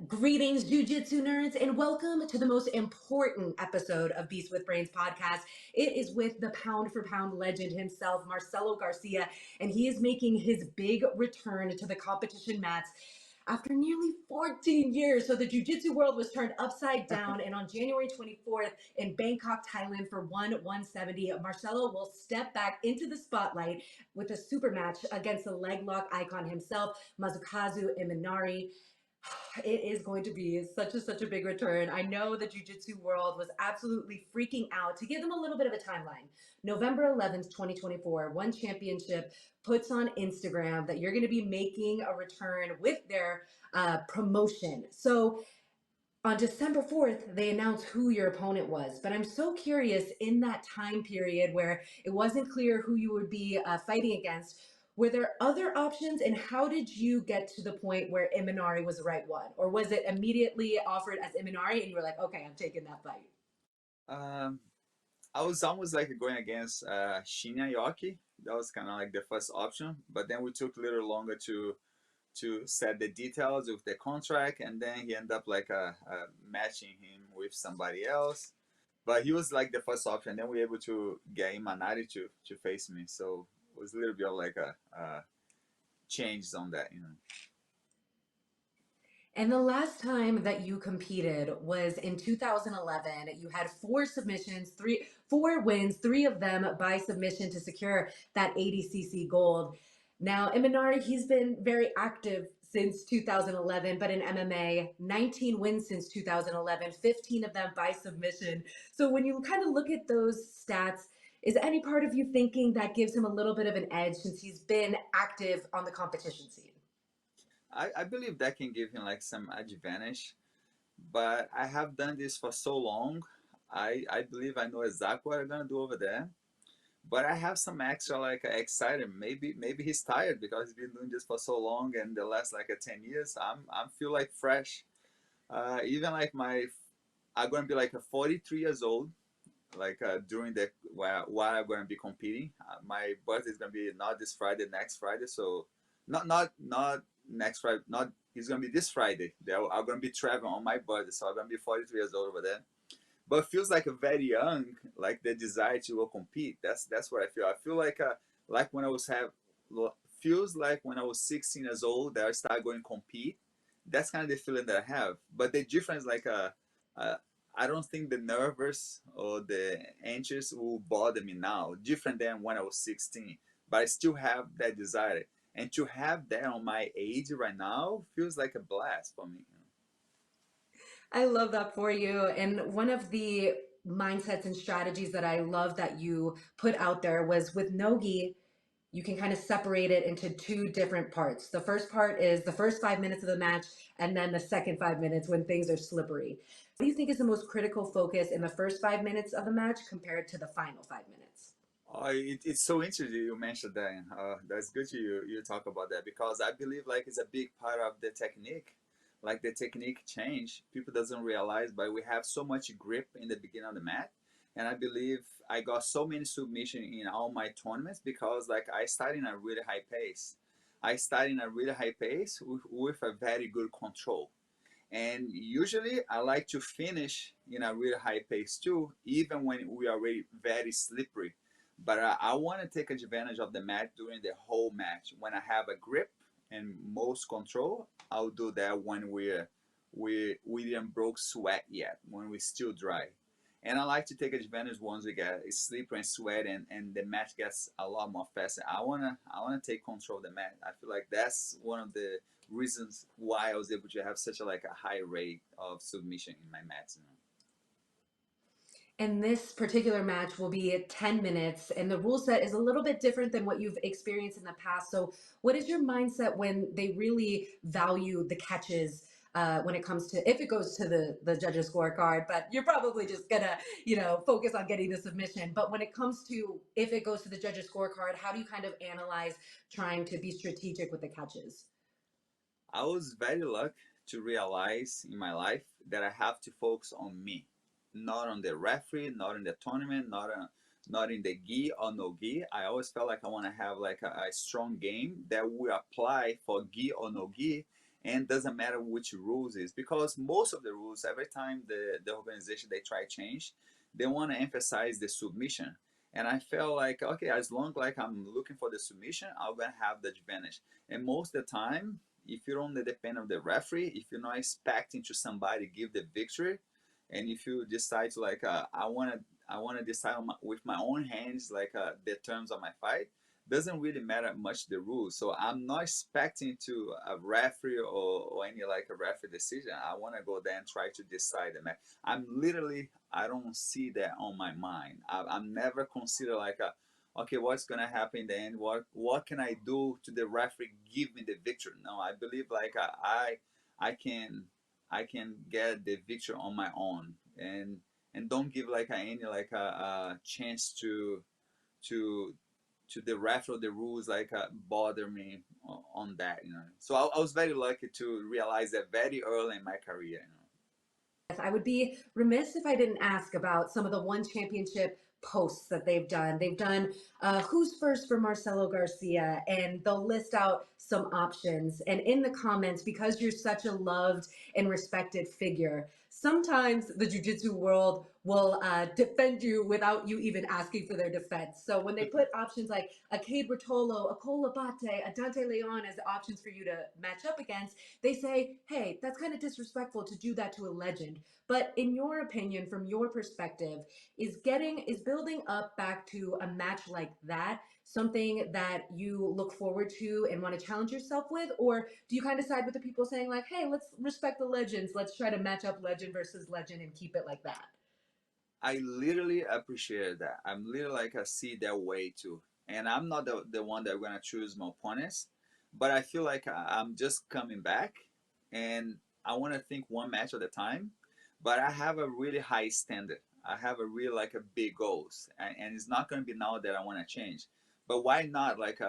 Greetings, Jiu-Jitsu nerds, and welcome to the most important episode of Beast with Brains podcast. It is with the pound for pound legend himself, Marcelo Garcia, and he is making his big return to the competition mats after nearly 14 years. So the Jiu-Jitsu world was turned upside down, and on January 24th in Bangkok, Thailand for ONE 170, Marcelo will step back into the spotlight with a super match against the leg lock icon himself, Masakazu Imanari. It is going to be such a big return. I know the jiu-jitsu world was absolutely freaking out. To give them a little bit of a timeline, November 11th, 2024, ONE Championship puts on Instagram that you're going to be making a return with their promotion. So on December 4th, they announced who your opponent was. But I'm so curious, in that time period where it wasn't clear who you would be fighting against, were there other options, and how did you get to the point where Imanari was the right one? Or was it immediately offered as Imanari and you were like, okay, I'm taking that fight? Um, I was almost like going against Shinya Yoki. That was kind of like the first option, but then we took a little longer to set the details of the contract, and then he ended up like matching him with somebody else. But he was like the first option. Then we were able to get Imanari to face me, so it was a little bit of like a change on that. And the last time that you competed was in 2011. You had four submissions, four wins, three of them by submission to secure that ADCC gold. Now, Imanari, he's been very active since 2011, but in MMA, 19 wins since 2011, 15 of them by submission. So when you kind of look at those stats, is any part of you thinking that gives him a little bit of an edge since he's been active on the competition scene? I believe that can give him like some advantage, but I have done this for so long. I believe I know exactly what I'm gonna do over there. But I have some extra like excited. Maybe he's tired because he's been doing this for so long and the last like 10 years. I feel like fresh. Even like I'm gonna be like 43 years old. Like during the while I'm gonna be competing. My birthday is gonna be not this Friday, next Friday. So not next Friday. Not It's gonna be this Friday. I'm gonna be traveling on my birthday. So I'm gonna be 43 years old over there, but feels like a very young, like the desire to go compete. That's what I feel. I feel like when I was have feels like when I was 16 years old that I started going compete. That's kind of the feeling that I have. But the difference, uh I don't think the nervous or the anxious will bother me now. Different than when I was 16, but I still have that desire. And to have that on my age right now feels like a blast for me. I love that for you. And one of the mindsets and strategies that I love that you put out there was with Nogi, you can kind of separate it into two different parts. The first part is the first 5 minutes of the match, and then the second 5 minutes when things are slippery. What do you think is the most critical focus in the first 5 minutes of the match compared to the final 5 minutes? It's so interesting you mentioned that. That's good you talk about that because I believe like it's a big part of the technique, like the technique change. People doesn't realize, but we have so much grip in the beginning of the mat, and I believe I got so many submission in all my tournaments because like I started in a really high pace. I started in a really high pace with a very good control. And usually I like to finish in a really high pace too, even when we are already very slippery. But I want to take advantage of the mat during the whole match. When I have a grip and most control, I'll do that when we didn't broke sweat yet, when we're still dry. And I like to take advantage once we get slippery and sweat and the match gets a lot more faster. I wanna take control of the mat. I feel like that's one of the reasons why I was able to have such a like a high rate of submission in my mats. And this particular match will be at 10 minutes, and the rule set is a little bit different than what you've experienced in the past. So, what is your mindset when they really value the catches? When it comes to, if it goes to the judges scorecard, but you're probably just gonna focus on getting the submission. But when it comes to, if it goes to the judges scorecard, how do you kind of analyze trying to be strategic with the catches? I was very lucky to realize in my life that I have to focus on me, not on the referee, not in the tournament, not in the gi or no gi. I always felt like I want to have like a strong game that will apply for gi or no gi, and doesn't matter which rules is, because most of the rules, every time the organization they try change, they want to emphasize the submission. And I felt like, okay, as long like I'm looking for the submission, I'm gonna have the advantage. And most of the time, if you don't depend on the referee, if you're not expecting to somebody give the victory, and if you decide to like, I want to decide on with my own hands, like the terms of my fight, doesn't really matter much the rules. So I'm not expecting to a referee or any like a referee decision. I want to go there and try to decide the match. I'm literally, I don't see that on my mind. I'm never consider like a, okay, what's gonna happen in the end? What can I do to the referee give me the victory? No, I believe like I can get the victory on my own, and don't give like any like a chance to to the ref or the rules like bother me on that, you know. So I was very lucky to realize that very early in my career, you know. I would be remiss if I didn't ask about some of the one championship posts that they've done. They've done who's first for Marcelo Garcia, and they'll list out some options. And in the comments, because you're such a loved and respected figure, sometimes the jiu-jitsu world will defend you without you even asking for their defense. So when they put options like a Cade Bertolo, a Colabate, a Dante Leon as options for you to match up against, they say, hey, that's kind of disrespectful to do that to a legend. But in your opinion, from your perspective, is building up back to a match like that something that you look forward to and want to challenge yourself with? Or do you kind of side with the people saying like, hey, let's respect the legends, let's try to match up legend versus legend and keep it like that? I literally appreciate that. I'm literally like I see that way too. And I'm not the one that gonna choose my opponents, but I feel like I'm just coming back, and I want to think one match at a time. But I have a really high standard. I have a really like a big goals, and it's not gonna be now that I want to change. But why not like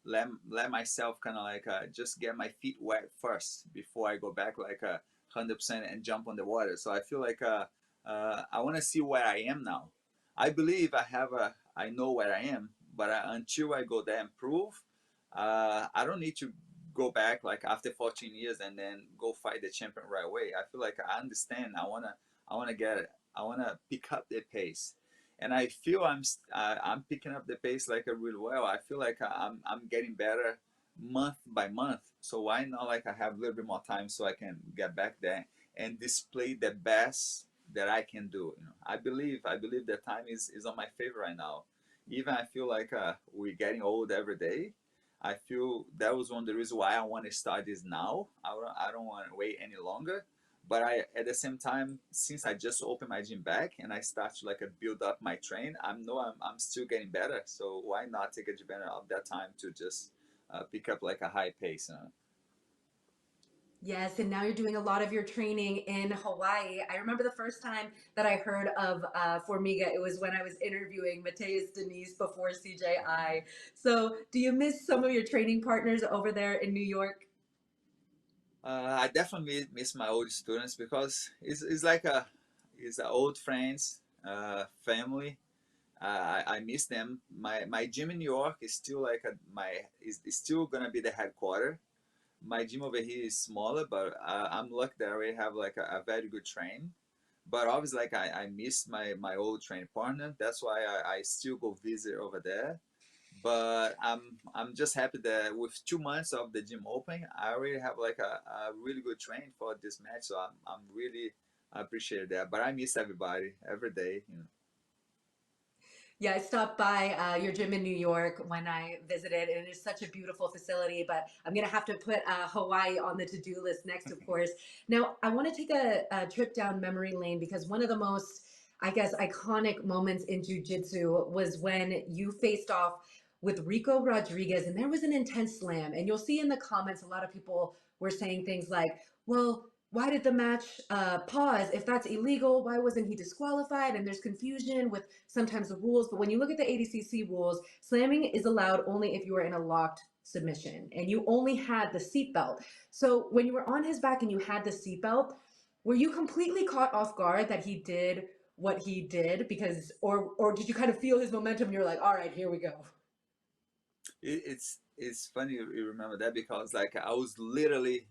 let myself kind of like just get my feet wet first before I go back like 100% and jump on the water. So I feel like I want to see where I am now. I believe I know where I am, but until I go there and prove, I don't need to go back like after 14 years and then go fight the champion right away. I feel like I understand. I wanna get it. I wanna pick up the pace, and I feel I'm picking up the pace like really well. I feel like I'm getting better month by month. So why not like I have a little bit more time so I can get back there and display the best that I can do. You know, I believe that time is on my favor right now. Even I feel like we're getting old every day. I feel that was one of the reasons why I want to start this now. I don't want to wait any longer. But I at the same time, since I just opened my gym back and I start to like build up my train, I'm still getting better. So why not take advantage of that time to just pick up like a high pace? Yes, and now you're doing a lot of your training in Hawaii. I remember the first time that I heard of Formiga, it was when I was interviewing Mateus Denise before CJI. So, do you miss some of your training partners over there in New York? I definitely miss my old students because it's like a old friends, family. I miss them. My gym in New York is still like is still gonna be the headquarter. My gym over here is smaller, but I'm lucky that I already have like a very good train. But obviously, like I miss my old training partner. That's why I still go visit over there. But I'm just happy that with 2 months of the gym open, I already have like a really good train for this match. So I'm really appreciate that. But I miss everybody every day. You know. Yeah, I stopped by your gym in New York when I visited, and it is such a beautiful facility. But I'm going to have to put Hawaii on the to do list next, of course. Now, I want to take a trip down memory lane because one of the most, I guess, iconic moments in jiu-jitsu was when you faced off with Rico Rodriguez, and there was an intense slam. And you'll see in the comments, a lot of people were saying things like, well, why did the match pause? If that's illegal, why wasn't he disqualified? And there's confusion with sometimes the rules. But when you look at the ADCC rules, slamming is allowed only if you are in a locked submission and you only had the seatbelt. So when you were on his back and you had the seatbelt, were you completely caught off guard that he did what he did? Because, or did you kind of feel his momentum and you're like, all right, here we go? It's funny you remember that because like I was literally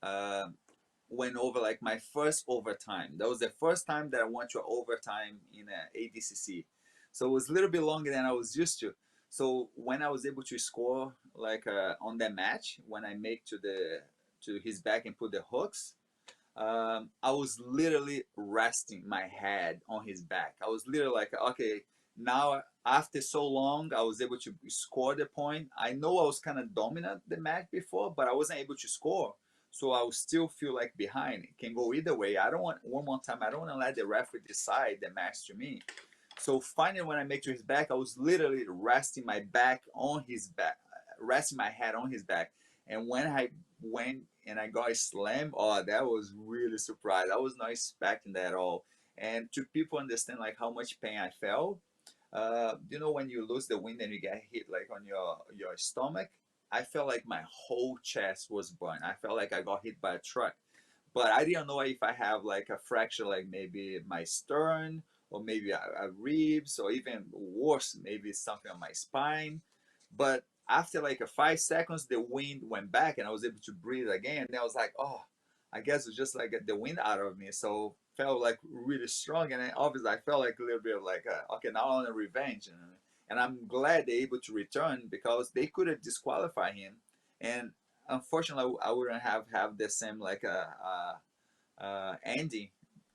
uh, went over like my first overtime. That was the first time that I went to overtime in ADCC. So it was a little bit longer than I was used to. So when I was able to score like on that match, when I make to his back and put the hooks, I was literally resting my head on his back. I was literally like, okay, now after so long, I was able to score the point. I know I was kind of dominant the match before, but I wasn't able to score. So I would still feel like behind. It can go either way. I don't want one more time. I don't want to let the referee decide the match to me. So finally, when I make to his back, I was literally resting my back on his back, resting my head on his back. And when I went and I got a slam, oh, that was really surprised. I was not expecting that at all. And to people understand like how much pain I felt, you know, when you lose the wind and you get hit like on your stomach, I felt like my whole chest was burned. I felt like I got hit by a truck, but I didn't know if I have like a fracture, like maybe my sternum or maybe a ribs or even worse, maybe something on my spine. But after like a 5 seconds, the wind went back and I was able to breathe again. And I was like, oh, I guess it's just like the wind out of me. So felt like really strong. And then obviously I felt like a little bit of like, okay, now I want a revenge. And I'm glad they're able to return because they could have disqualified him. And unfortunately, I wouldn't have the same like ending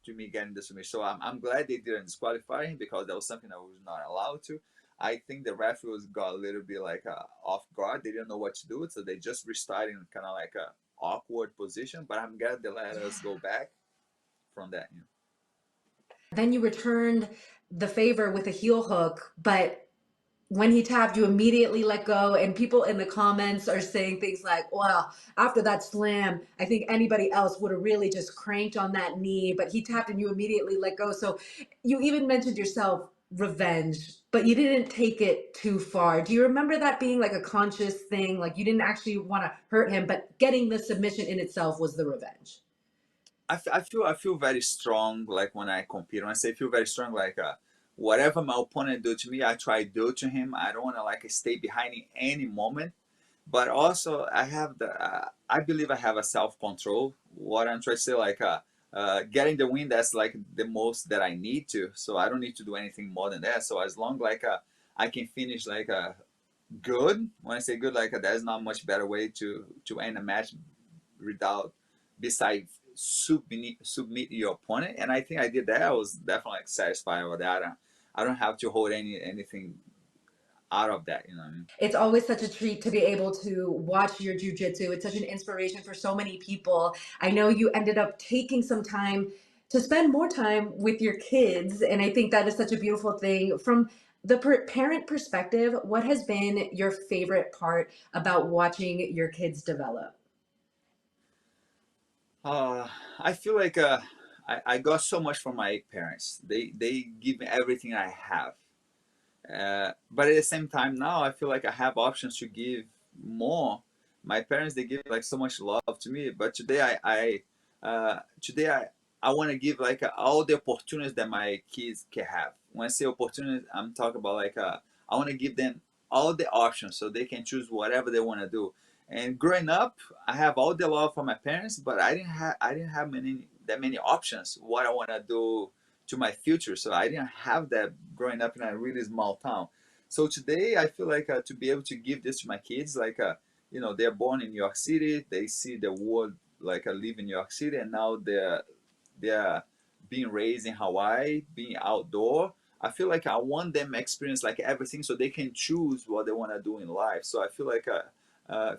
to me getting the submission. So I'm glad they didn't disqualify him because that was something I was not allowed to. I think the referees got a little bit like off guard. They didn't know what to do, so they just restarted in kind of like a awkward position. But I'm glad they let Yeah. us go back from that. You know. Then you returned the favor with a heel hook, but when he tapped, you immediately let go. And people in the comments are saying things like, well, after that slam, I think anybody else would have really just cranked on that knee, but he tapped and you immediately let go. So you even mentioned yourself revenge, but you didn't take it too far. Do you remember that being like a conscious thing? Like you didn't actually want to hurt him, but getting the submission in itself was the revenge. I feel very strong like when I compete. When I say feel very strong, like whatever my opponent do to me, I try to do to him. I don't want to like stay behind in any moment. But also I have the I believe I have a self control. What I'm trying to say, like getting the win, that's like the most that I need to. So I don't need to do anything more than that. So as long like I can finish like good. When I say good, like there's not much better way to end a match without besides submit your opponent. And I think I did that. I was definitely like, satisfied with that. I don't have to hold anything out of that. You know what I mean? It's always such a treat to be able to watch your jujitsu. It's such an inspiration for so many people. I know you ended up taking some time to spend more time with your kids, and I think that is such a beautiful thing. From the parent perspective, what has been your favorite part about watching your kids develop? Uh, I feel like I got so much from my parents. They give me everything I have. But at the same time, now I feel like I have options to give more. My parents they give like so much love to me, but today I want to give like all the opportunities that my kids can have. When I say opportunities, I'm talking about like I want to give them all the options so they can choose whatever they want to do. And growing up, I have all the love from my parents, but I didn't have many options what I want to do to my future. So I didn't have that growing up in a really small town. So today I feel like to be able to give this to my kids, like they're born in New York City, they see the world like I live in New York City, and now they're being raised in Hawaii, being outdoor. I feel like I want them experience like everything so they can choose what they want to do in life. So I feel like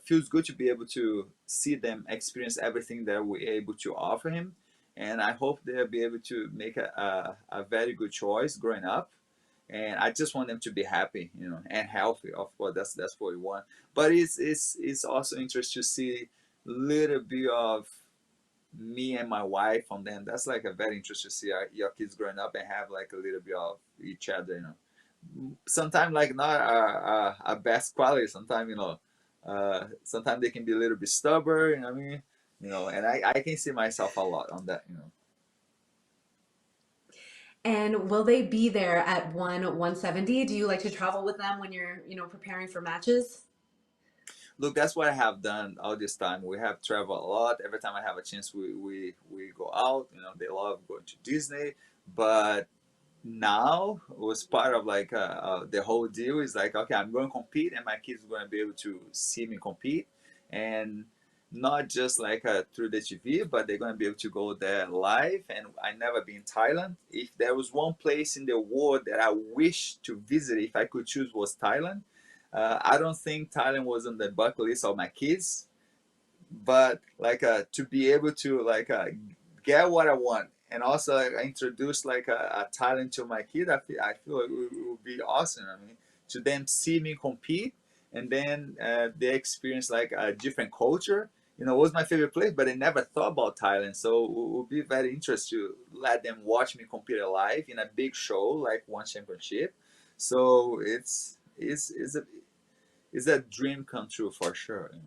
feels good to be able to see them experience everything that we're able to offer him, and I hope they'll be able to make a very good choice growing up. And I just want them to be happy, and healthy. Of course, that's what we want. But it's also interesting to see a little bit of me and my wife on them. That's like a very interesting to see your kids growing up and have like a little bit of each other. Sometimes like not a best quality. Sometimes sometimes they can be a little bit stubborn. You know what I mean? And I can see myself a lot on that. And will they be there at 170? Do you like to travel with them when you're, preparing for matches? Look, that's what I have done all this time. We have traveled a lot. Every time I have a chance, we go out. You know, they love going to Disney, but now was part of like the whole deal is like, okay, I'm going to compete and my kids are going to be able to see me compete, and not just like through the TV, but they're going to be able to go there live. And I never been in Thailand. If there was one place in the world that I wish to visit, if I could choose, was Thailand. I don't think Thailand was on the bucket list of my kids, but like to be able to like get what I want and also like, introduce like a talent to my kid, I feel like it would be awesome. I mean, to them see me compete and then they experience like a different culture. You know, it was my favorite place, but I never thought about Thailand. So it would be very interesting to let them watch me compete live in a big show like One Championship. So it's a dream come true for sure. You know?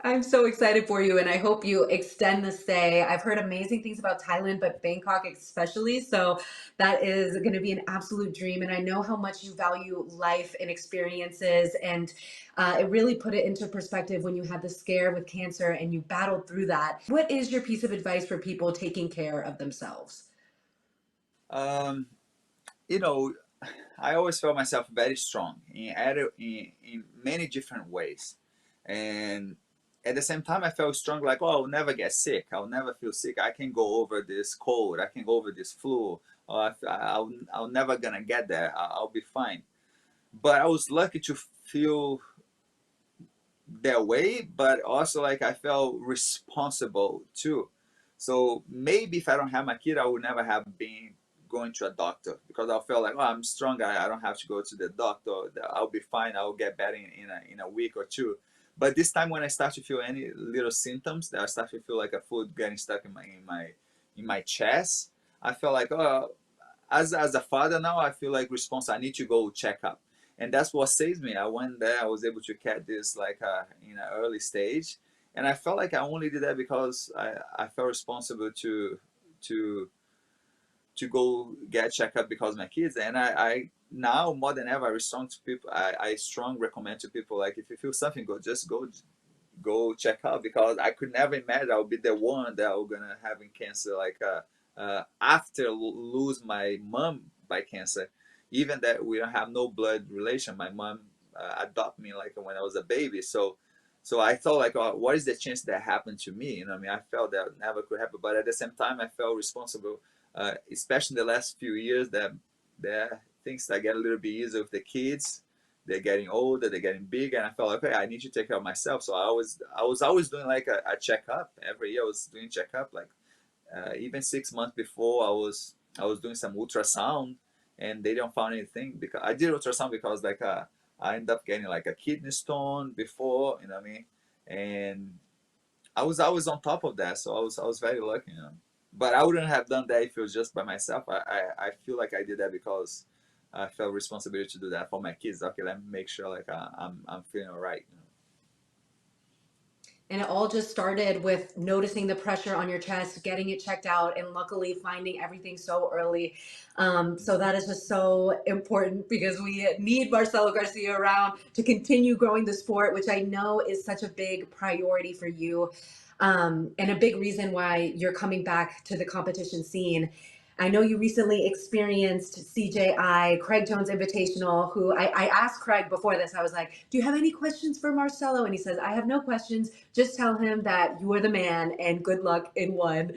I'm so excited for you, and I hope you extend the stay. I've heard amazing things about Thailand, but Bangkok especially. So that is going to be an absolute dream. And I know how much you value life and experiences. And it really put it into perspective when you had the scare with cancer and you battled through that. What is your piece of advice for people taking care of themselves? Um, you know, I always felt myself very strong in many different ways, and at the same time, I felt strong. Like, oh, I'll never get sick. I'll never feel sick. I can go over this cold. I can go over this flu. Or I'll never gonna get there. I'll be fine. But I was lucky to feel their way, but also like I felt responsible too. So maybe if I don't have my kid, I would never have been going to a doctor because I felt like, oh, I'm strong. I don't have to go to the doctor. I'll be fine. I'll get better in a week or two. But this time when I start to feel any little symptoms, that I start to feel like a food getting stuck in my chest, I felt like, oh, as a father now, I feel like responsible. I need to go check up, and that's what saves me. I went there. I was able to catch this like in an early stage, and I felt like I only did that because I felt responsible to to go get checked up because of my kids. And I now more than ever I strong to people. I strong recommend to people like if you feel something, just go check out because I could never imagine I would be the one that was gonna having cancer like after lose my mom by cancer. Even that we don't have no blood relation. My mom adopted me like when I was a baby. So I thought like, oh, what is the chance that happened to me? You know, I mean, I felt that never could happen, but at the same time, I felt responsible, especially in the last few years that things that get a little bit easier with the kids, they're getting older, they're getting big, and I felt like, okay, I need to take care of myself. So I was always doing like a checkup every year. I was doing checkup like even 6 months before. I was doing some ultrasound, and they don't find anything because I did ultrasound because like I ended up getting like a kidney stone before, you know what I mean, and I was on top of that, so I was very lucky, you know. But I wouldn't have done that if it was just by myself. I feel like I did that because I felt responsibility to do that for my kids. Okay, let me make sure like I'm feeling all right. You know? And it all just started with noticing the pressure on your chest, getting it checked out, and luckily finding everything so early. So that is just so important because we need Marcelo Garcia around to continue growing the sport, which I know is such a big priority for you. And a big reason why you're coming back to the competition scene. I know you recently experienced CJI, Craig Jones Invitational, who I asked Craig before this, I was like, do you have any questions for Marcelo? And he says, I have no questions. Just tell him that you are the man and good luck in one.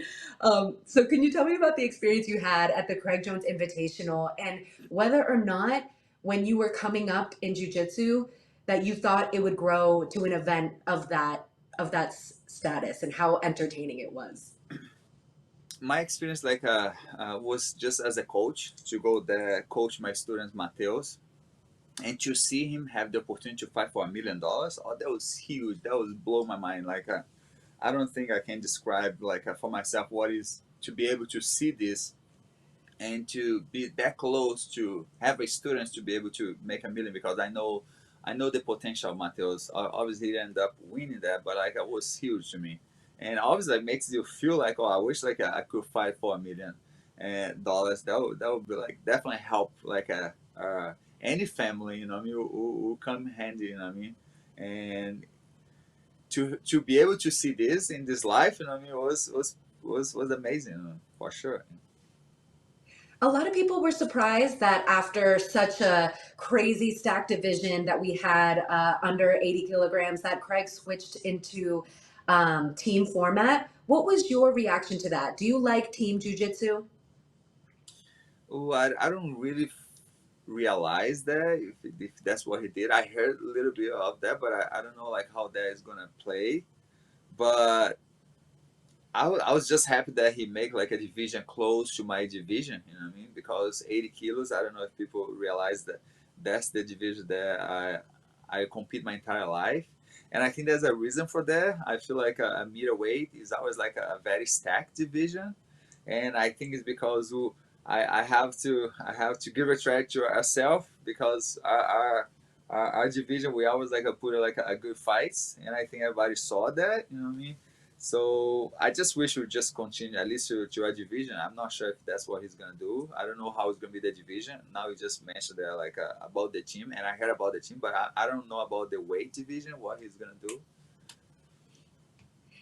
So can you tell me about the experience you had at the Craig Jones Invitational and whether or not when you were coming up in jiu-jitsu that you thought it would grow to an event of that status and how entertaining it was? My experience like was just as a coach to go there coach my students Mateos, and to see him have the opportunity to fight for $1 million. Oh, that was huge. That was blow my mind. Like I don't think I can describe like for myself what is to be able to see this and to be that close to have a students to be able to make a million because I know the potential of Mateos. Obviously, he ended up winning that, but like it was huge to me, and obviously it makes you feel like, oh, I wish like I could fight for $1 million. That would be like definitely help like any family, you know what I mean, who come handy, you know what I mean. And to be able to see this in this life, you know, I mean, was amazing, you know, for sure. A lot of people were surprised that after such a crazy stack division that we had under 80 kilograms, that Craig switched into team format. What was your reaction to that? Do you like team jujitsu? Oh, I don't really realize that if that's what he did. I heard a little bit of that, but I don't know like how that is gonna play. But I was just happy that he make like a division close to my division, you know what I mean? Because 80 kilos, I don't know if people realize that that's the division that I compete my entire life. And I think there's a reason for that. I feel like a middleweight is always like a very stacked division. And I think it's because I have to give a try to ourselves because our division we always like put like a good fights, and I think everybody saw that, you know what I mean? So I just wish we would just continue at least to our division. I'm not sure if that's what he's gonna do. I don't know how it's gonna be the division. Now he just mentioned that like about the team, and I heard about the team, but I don't know about the weight division what he's gonna do.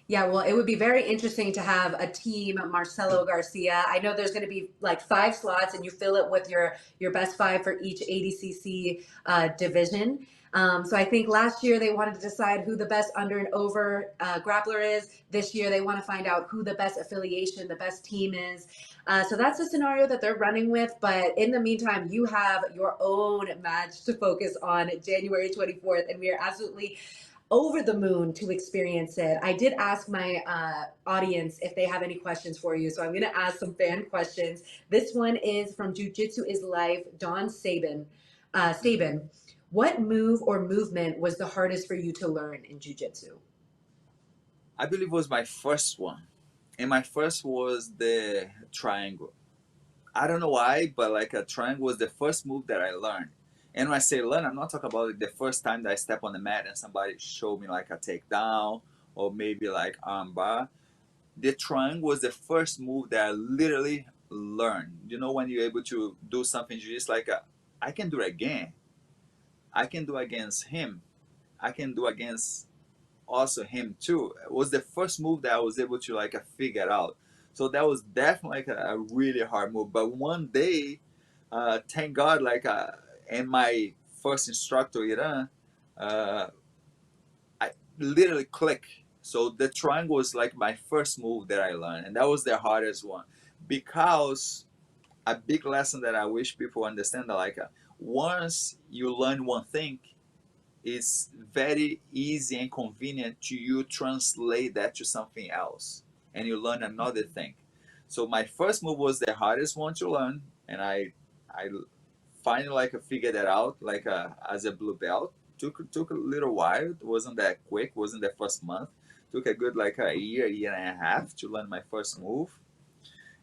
Yeah, well, it would be very interesting to have a team Marcelo Garcia. I know there's going to be like 5 slots, and you fill it with your best 5 for each ADCC division. So I think last year they wanted to decide who the best under and over grappler is. This year they want to find out who the best affiliation, the best team is. So that's the scenario that they're running with. But in the meantime, you have your own match to focus on January 24th, and we are absolutely over the moon to experience it. I did ask my audience if they have any questions for you, so I'm going to ask some fan questions. This one is from Jiu-Jitsu is Life, Don Sabin. Sabin, what move or movement was the hardest for you to learn in Jiu-Jitsu? I believe it was my first one, and my first was the triangle. I don't know why, but like a triangle was the first move that I learned. And when I say learn, I'm not talking about like the first time that I step on the mat and somebody showed me like a takedown or maybe like arm bar. The triangle was the first move that I literally learned. You know, when you're able to do something, just like I can do it again. I can do against him. I can do against also him too. It was the first move that I was able to like figure out. So that was definitely like a really hard move. But one day, thank God, like and my first instructor Iran, uh, I literally click. So the triangle was like my first move that I learned, and that was the hardest one because a big lesson that I wish people understand that like once you learn one thing, it's very easy and convenient to you translate that to something else and you learn another thing. So my first move was the hardest one to learn, and I finally like figured that out like as a blue belt. Took a little while. It wasn't that quick. Wasn't the first month. Took a good like a year and a half to learn my first move.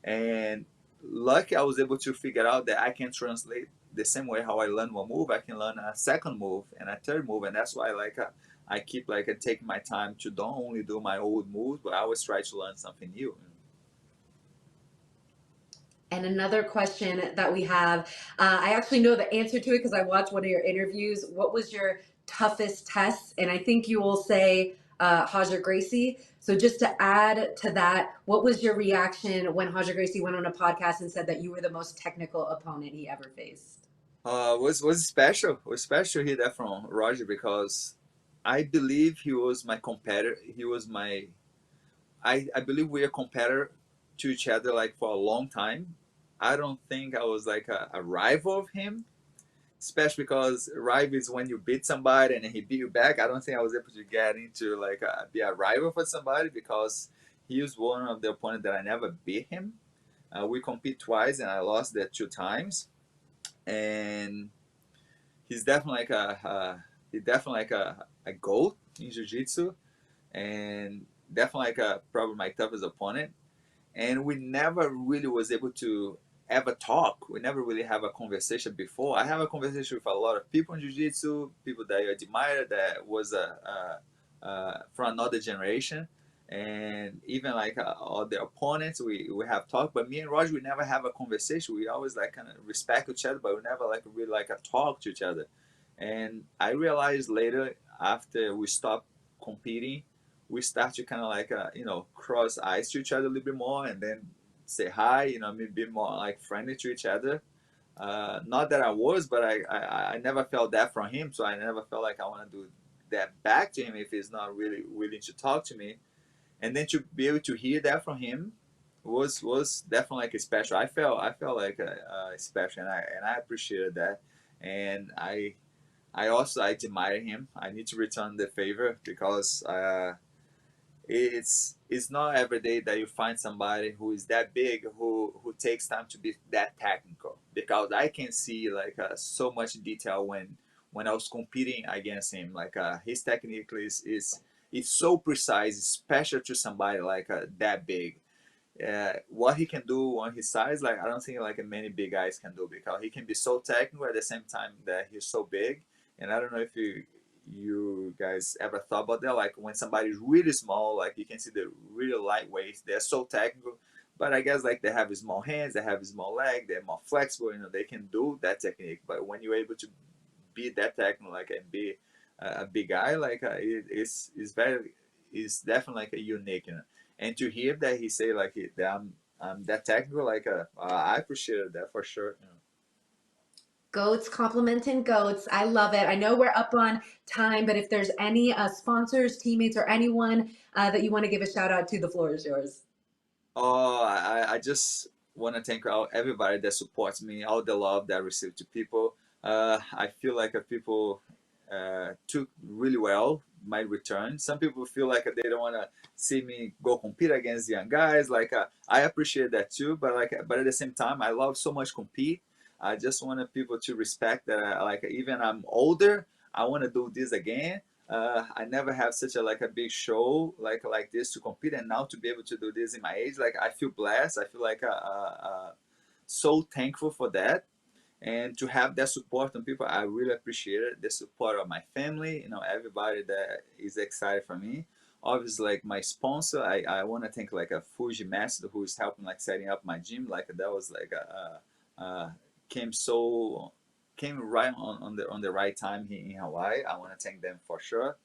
And lucky I was able to figure out that I can translate the same way how I learn one move, I can learn a second move and a third move, and that's why like I keep like taking my time to don't only do my old moves, but I always try to learn something new. And another question that we have, I actually know the answer to it because I watched one of your interviews. What was your toughest test? And I think you will say Hajar Gracie. So just to add to that, what was your reaction when Hajar Gracie went on a podcast and said that you were the most technical opponent he ever faced? Was special. Was special here that from Roger because I believe he was my competitor. He was my I believe we are competitor to each other like for a long time. I don't think I was like a rival of him, especially because rival is when you beat somebody and he beat you back. I don't think I was able to get into like be a rival for somebody because he was one of the opponents that I never beat him. We compete twice and I lost that 2 times. And he's definitely like he's definitely like a goat in jiu-jitsu and definitely like probably my toughest opponent. And we never really was able to ever talk. We never really have a conversation before. I have a conversation with a lot of people in jiu-jitsu, people that I admire that was from another generation, and even like all the opponents we have talked. But me and Roger, we never have a conversation. We always like kind of respect each other, but we never like really like a talk to each other. And I realized later after we stopped competing, we start to kind of like cross eyes to each other a little bit more, and then say hi, maybe be more like friendly to each other. Not that I was, but I never felt that from him, so I never felt like I want to do that back to him if he's not really willing to talk to me. And then to be able to hear that from him was definitely like a special. I felt like a special, and I appreciated that, and I also I admire him. I need to return the favor because it's not every day that you find somebody who is that big who takes time to be that technical, because I can see like so much detail when I was competing against him. Like his technique is so precise, special to somebody like that big. What he can do on his size, like I don't think like many big guys can do, because he can be so technical at the same time that he's so big. And I don't know if you guys ever thought about that, like when somebody's really small, like you can see the really lightweight, they're so technical, but I guess like they have small hands, they have small leg, they're more flexible, they can do that technique. But when you're able to be that technical, like and be a big guy, like it's definitely like a unique, and to hear that he say like that I'm that technical, like I appreciated that for sure. Goats complimenting goats. I love it. I know we're up on time, but if there's any sponsors, teammates, or anyone that you want to give a shout out to, the floor is yours. Oh, I just want to thank everybody that supports me, all the love that I receive to people. I feel like people took really well my return. Some people feel like they don't want to see me go compete against young guys. Like I appreciate that too, but at the same time, I love so much compete. I just wanted people to respect that. Like even I'm older, I want to do this again. I never have such a like a big show like this to compete, and now to be able to do this in my age, like I feel blessed. I feel like so thankful for that, and to have that support from people. I really appreciate it. The support of my family, everybody that is excited for me. Obviously, like my sponsor, I want to thank like a Fuji Master who is helping like setting up my gym. Like that was like came so came right on the right time here in Hawaii. I want to thank them for sure.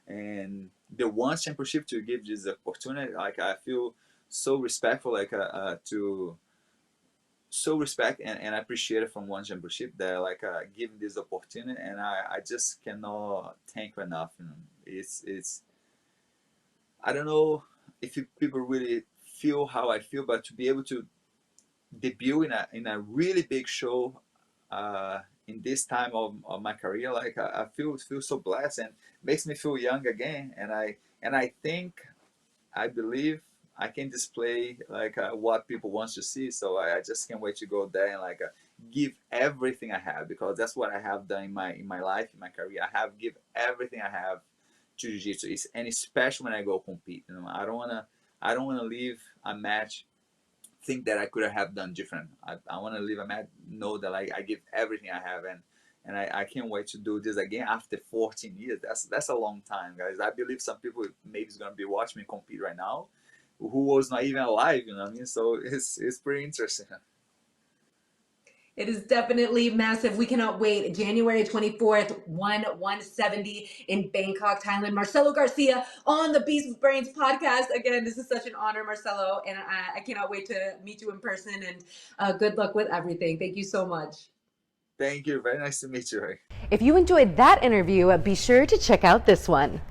And the ONE Championship to give this opportunity, like I feel so respectful, like to so respect and appreciate it from ONE Championship that like giving this opportunity, and I just cannot thank enough. It's I don't know if people really feel how I feel, but to be able to debut in a really big show in this time of my career, like I feel so blessed, and makes me feel young again. And I think I believe I can display like what people want to see. So I just can't wait to go there and like give everything I have, because that's what I have done in my life, in my career. I have give everything I have to jiu-jitsu. And especially when I go compete. I don't wanna leave a match think that I could have done different. I want to leave a match know that like I give everything I have, and I can't wait to do this again after 14 years. That's a long time, guys. I believe some people maybe is gonna be watching me compete right now, who was not even alive. You know what I mean? So it's pretty interesting. It is definitely massive. We cannot wait. January 24th, 170 in Bangkok, Thailand. Marcelo Garcia on the Beast with Brains podcast. Again, this is such an honor, Marcelo, and I cannot wait to meet you in person, and good luck with everything. Thank you so much. Thank you. Very nice to meet you. If you enjoyed that interview, be sure to check out this one.